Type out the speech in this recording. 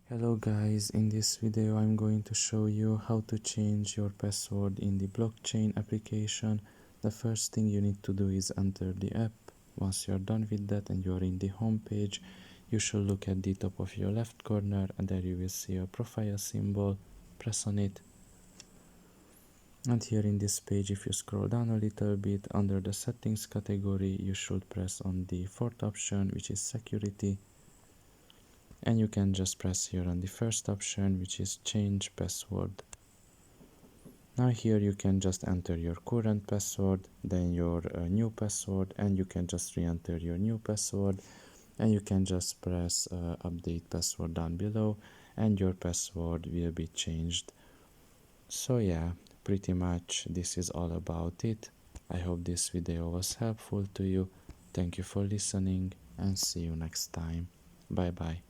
Hello guys, in this video I'm going to show you how to change your password in the BlockChain application. The first thing you need to do is enter the app. Once you're done with that and you're in the home page, you should look at the top of your left corner and there you will see a profile symbol. Press on it. And here in this page, if you scroll down a little bit under the settings category, you should press on the fourth option, which is security. And you can just press here on the first option, which is change password. Now here you can just enter your current password, then your new password, and you can just re-enter your new password, and you can just press update password down below and your password will be changed. So yeah, pretty much this is all about it. I hope this video was helpful to you. Thank you for listening and see you next time. Bye bye.